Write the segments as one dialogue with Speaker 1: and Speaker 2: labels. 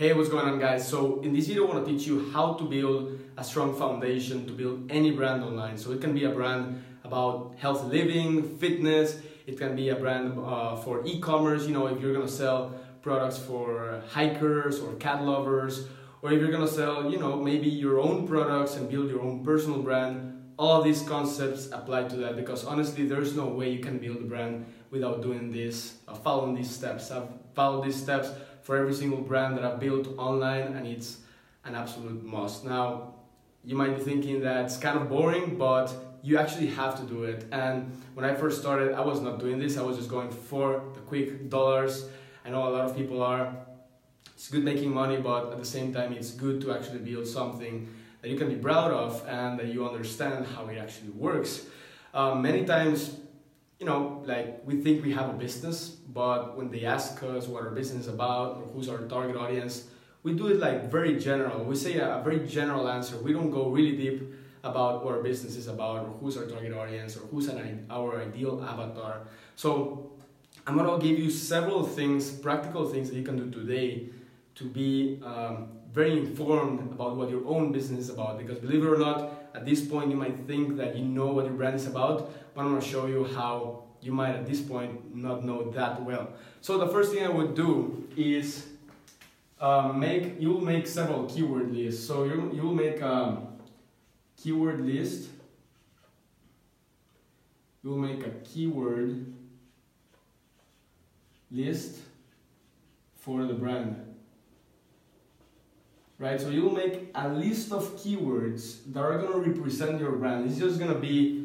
Speaker 1: Hey, what's going on guys? So in this video I want to teach you how to build a strong foundation to build any brand online. So it can be a brand about healthy living, fitness, it can be a brand for e-commerce, you know, if you're gonna sell products for hikers or cat lovers, or if you're gonna sell, you know, maybe your own products and build your own personal brand. All of these concepts apply to that because honestly there's no way you can build a brand without doing this, following these steps. I've followed these steps for every single brand that I've built online, and it's an absolute must. Now, you might be thinking that's kind of boring, but you actually have to do it. And when I first started, I was not doing this. I was just going for the quick dollars. I know a lot of people are. It's good making money, but at the same time, it's good to actually build something that you can be proud of and that you understand how it actually works. Many times, you know, like we think we have a business, but when they ask us what our business is about or who's our target audience, we do it like very general. We say a very general answer. We don't go really deep about what our business is about or who's our target audience or who's our ideal avatar. So I'm gonna give you several things, practical things that you can do today to be very informed about what your own business is about. Because believe it or not, at this point you might think that you know what your brand is about, but I'm going to show you how you might at this point not know that well. So the first thing I would do is you'll make several keyword lists. So you'll make a keyword list. You'll make a keyword list for the brand. Right, so you'll make a list of keywords that are going to represent your brand. It's just going to be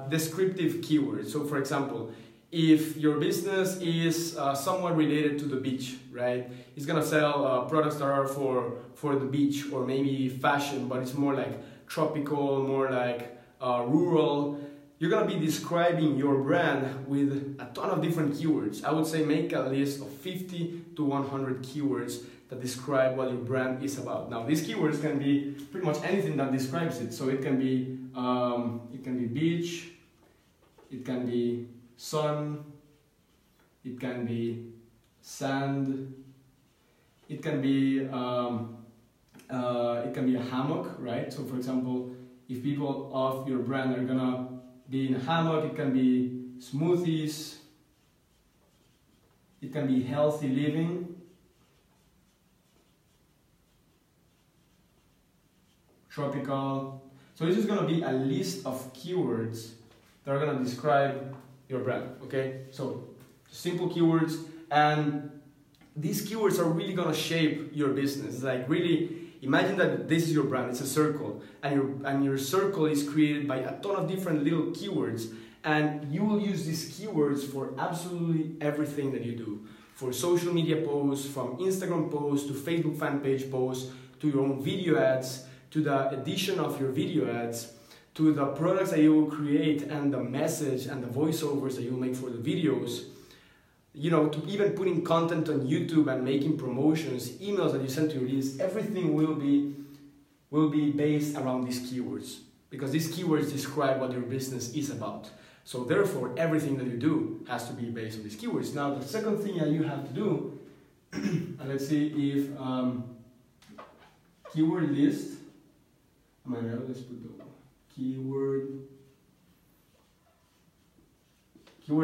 Speaker 1: descriptive keywords. So for example, if your business is somewhat related to the beach, right? It's going to sell products that are for the beach, or maybe fashion, but it's more like tropical, more like rural. You're going to be describing your brand with a ton of different keywords. I would say make a list of 50 to 100 keywords that describe what your brand is about. Now, these keywords can be pretty much anything that describes it. So it can be beach, it can be sun, it can be sand, it can be a hammock, right? So for example, if people of your brand are gonna be in a hammock, it can be smoothies, it can be healthy living, tropical. So this is going to be a list of keywords that are going to describe your brand, okay? So simple keywords, and these keywords are really going to shape your business. Like really, imagine that this is your brand, it's a circle, and your circle is created by a ton of different little keywords, and you will use these keywords for absolutely everything that you do. For social media posts, from Instagram posts to Facebook fan page posts, to your own video ads, to the edition of your video ads, to the products that you will create and the message and the voiceovers that you will make for the videos, you know, to even putting content on YouTube and making promotions, emails that you send to your leads, everything will be based around these keywords, because these keywords describe what your business is about. So therefore, everything that you do has to be based on these keywords. Now, the second thing that you have to do, and let's see if keyword list. Let's put the keyword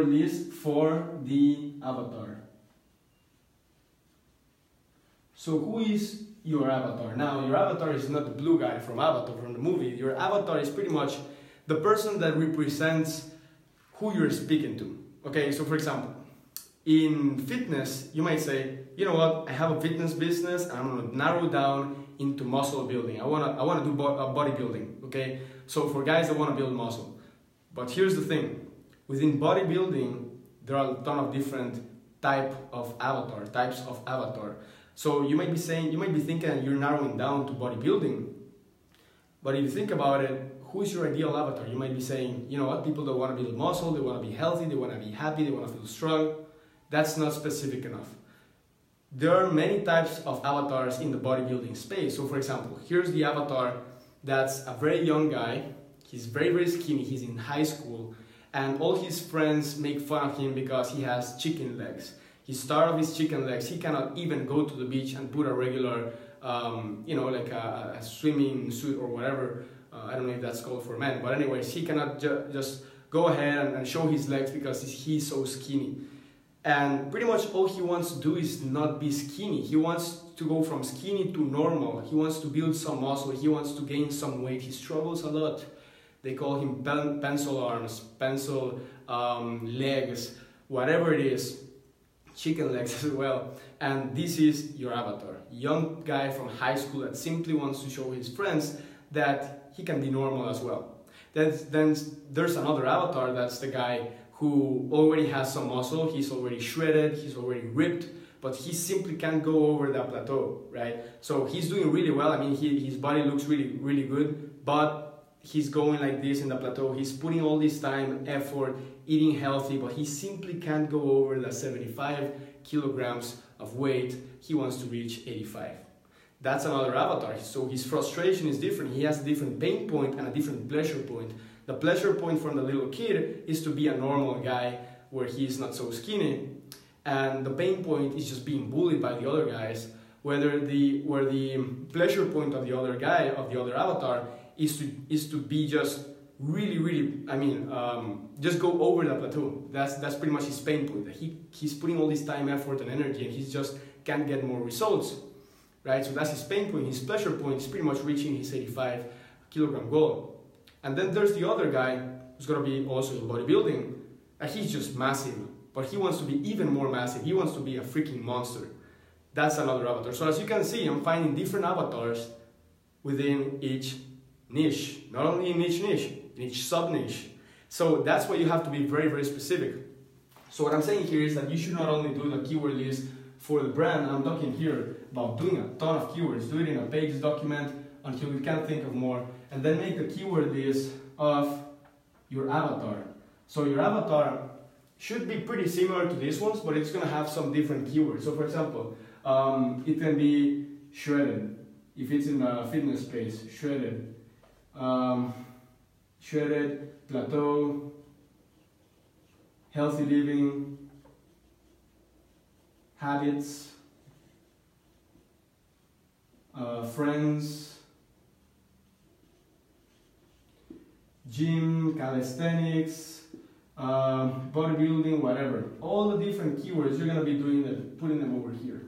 Speaker 1: list for the avatar. So who is your avatar? Now, your avatar is not the blue guy from Avatar, from the movie. Your avatar is pretty much the person that represents who you're speaking to. Okay, so for example, in fitness, you might say, you know what, I have a fitness business and I'm gonna narrow down into muscle building. I wanna do bodybuilding, okay? So for guys that wanna build muscle. But here's the thing, within bodybuilding, there are a ton of different types of avatar. So you might be thinking you're narrowing down to bodybuilding, but if you think about it, who is your ideal avatar? You might be saying, you know what, people that wanna build muscle, they wanna be healthy, they wanna be happy, they wanna feel strong. That's not specific enough. There are many types of avatars in the bodybuilding space. So for example, here's the avatar that's a very young guy. He's very, very skinny. He's in high school. And all his friends make fun of him because he has chicken legs. He starved of his chicken legs. He cannot even go to the beach and put a regular, like a swimming suit or whatever. I don't know if that's called for men, but anyways, he cannot just go ahead and show his legs because he's so skinny. And pretty much all he wants to do is not be skinny. He wants to go from skinny to normal. He wants to build some muscle. He wants to gain some weight. He struggles a lot. They call him pencil arms, pencil legs, whatever it is, chicken legs as well. And this is your avatar. Young guy from high school that simply wants to show his friends that he can be normal as well. Then there's another avatar, that's the guy who already has some muscle, he's already shredded, he's already ripped, but he simply can't go over that plateau, right? So he's doing really well. I mean, his body looks really, really good, but he's going like this in the plateau. He's putting all this time, effort, eating healthy, but he simply can't go over the 75 kilograms of weight. He wants to reach 85. That's another avatar. So his frustration is different. He has a different pain point and a different pleasure point. The pleasure point from the little kid is to be a normal guy where he is not so skinny, and the pain point is just being bullied by the other guys. Where the pleasure point of the other guy, of the other avatar, is to be just really, I mean, just go over the plateau. That's pretty much his pain point. He's putting all this time, effort, and energy, and he just can't get more results, right? So that's his pain point. His pleasure point is pretty much reaching his 85 kilogram goal. And then there's the other guy who's gonna be also in bodybuilding, and he's just massive, but he wants to be even more massive. He wants to be a freaking monster. That's another avatar. So as you can see, I'm finding different avatars within each niche. Not only in each niche, in each sub-niche. So that's why you have to be very, very specific. So what I'm saying here is that you should not only do the keyword list for the brand, I'm talking here about doing a ton of keywords. Do it in a page document until you can't think of more, and then make the keyword list of your avatar. So your avatar should be pretty similar to these ones, but it's gonna have some different keywords. So for example, it can be shredded, if it's in a fitness space, shredded, shredded, plateau, healthy living, habits, friends, gym, calisthenics, bodybuilding, whatever. All the different keywords, you're gonna be putting them over here.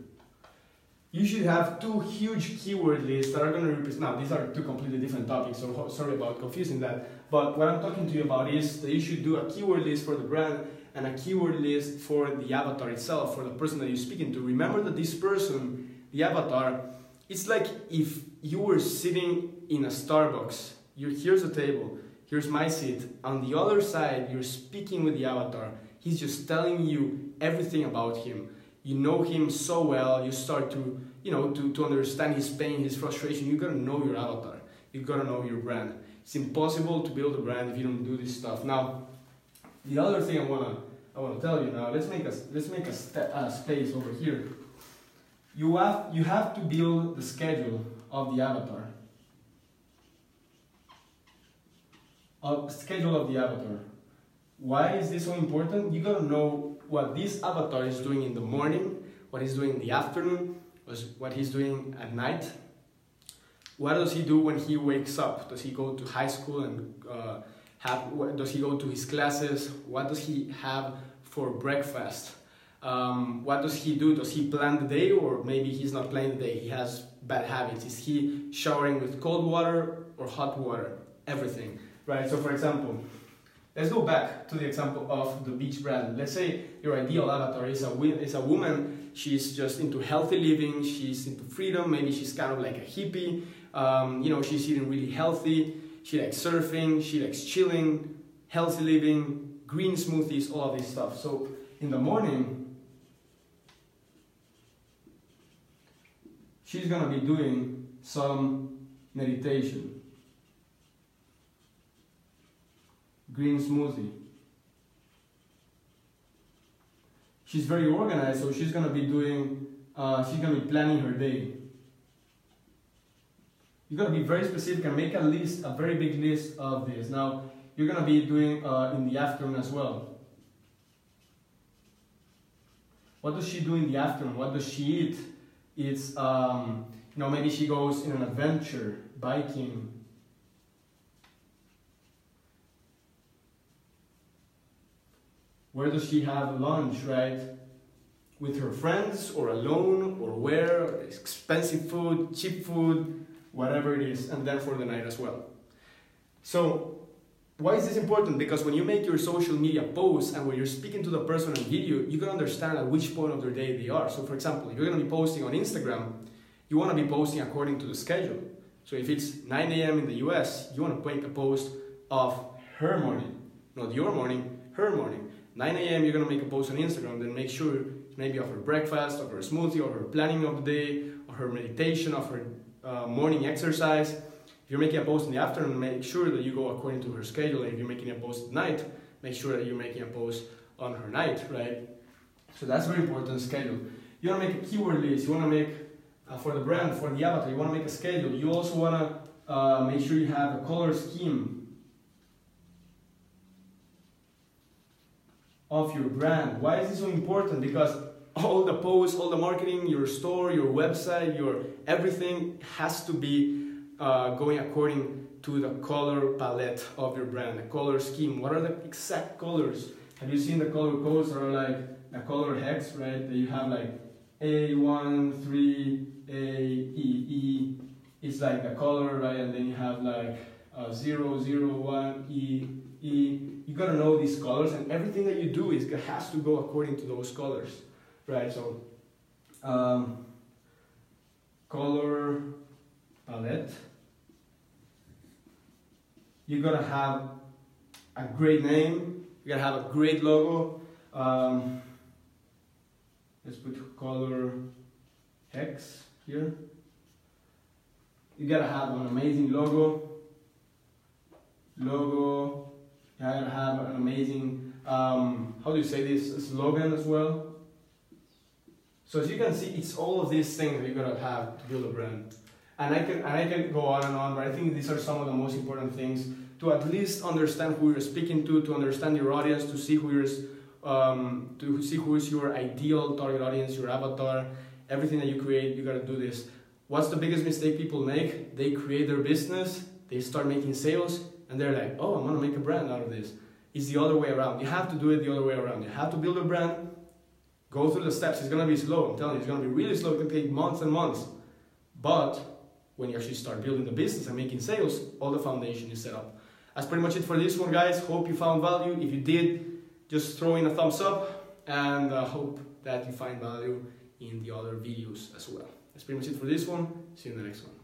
Speaker 1: You should have two huge keyword lists that are gonna represent, now these are two completely different topics, so sorry about confusing that. But what I'm talking to you about is that you should do a keyword list for the brand and a keyword list for the avatar itself, for the person that you're speaking to. Remember that this person, the avatar, it's like if you were sitting in a Starbucks. Here's a table. Here's my seat. On the other side, you're speaking with the avatar. He's just telling you everything about him. You know him so well. You start to, to understand his pain, his frustration. You gotta know your avatar. You gotta know your brand. It's impossible to build a brand if you don't do this stuff. Now, the other thing I wanna tell you now. Let's make a space over here. You have to build the schedule of the avatar. Schedule of the avatar. Why is this so important? You gotta know what this avatar is doing in the morning, what he's doing in the afternoon, what he's doing at night. What does he do when he wakes up? Does he go to high school and does he go to his classes? What does he have for breakfast? What does he do? Does he plan the day, or maybe he's not planning the day? He has bad habits. Is he showering with cold water or hot water? Everything. Right, so for example, let's go back to the example of the beach brand. Let's say your ideal avatar is a woman. She's just into healthy living. She's into freedom. Maybe she's kind of like a hippie. She's eating really healthy. She likes surfing. She likes chilling, healthy living, green smoothies, all of this stuff. So in the morning, she's gonna be doing some meditation. Green smoothie. She's very organized, so she's gonna be planning her day. You gotta be very specific and make a very big list of this. Now, you're gonna be doing in the afternoon as well. What does she do in the afternoon? What does she eat? It's, maybe she goes in an adventure, biking. Where does she have lunch, right? With her friends, or alone, or where? Expensive food, cheap food, whatever it is, and then for the night as well. So, why is this important? Because when you make your social media posts and when you're speaking to the person on video, you can understand at which point of their day they are. So for example, if you're going to be posting on Instagram, you want to be posting according to the schedule. So if it's 9 a.m. in the US, you want to make a post of her morning, not your morning, her morning. 9 a.m. you're going to make a post on Instagram, then make sure maybe of her breakfast, of her smoothie, or her planning of the day, or her meditation, of her morning exercise. If you're making a post in the afternoon, make sure that you go according to her schedule. And if you're making a post at night, make sure that you're making a post on her night, right? So that's very important, schedule. You want to make a keyword list. You want to make, for the brand, for the avatar, you want to make a schedule. You also want to make sure you have a color scheme of your brand. Why is this so important? Because all the posts, all the marketing, your store, your website, your everything has to be going according to the color palette of your brand, the color scheme. What are the exact colors? Have you seen the color codes that are like a color hex, right? That you have like A1, 3, A, E. It's like a color, right? And then you have like 0, 0, 1, E. You gotta know these colors, and everything that you do has to go according to those colors, right? So, color palette. You gotta have a great name. You gotta have a great logo. Let's put color hex here. You gotta have an amazing logo. You gotta have an amazing, how do you say this, slogan as well. So as you can see, it's all of these things that you gotta have to build a brand. And I can go on and on, but I think these are some of the most important things to at least understand who you're speaking to understand your audience, to see who is your ideal target audience, your avatar. Everything that you create, you gotta do this. What's the biggest mistake people make? They create their business, they start making sales, and they're like, oh, I'm gonna make a brand out of this. It's the other way around. You have to do it the other way around. You have to build a brand, go through the steps. It's gonna be slow, I'm telling you, it's gonna be really slow. It can take months and months. But when you actually start building the business and making sales, all the foundation is set up. That's pretty much it for this one, guys. Hope you found value. If you did, just throw in a thumbs up, and hope that you find value in the other videos as well. That's pretty much it for this one. See you in the next one.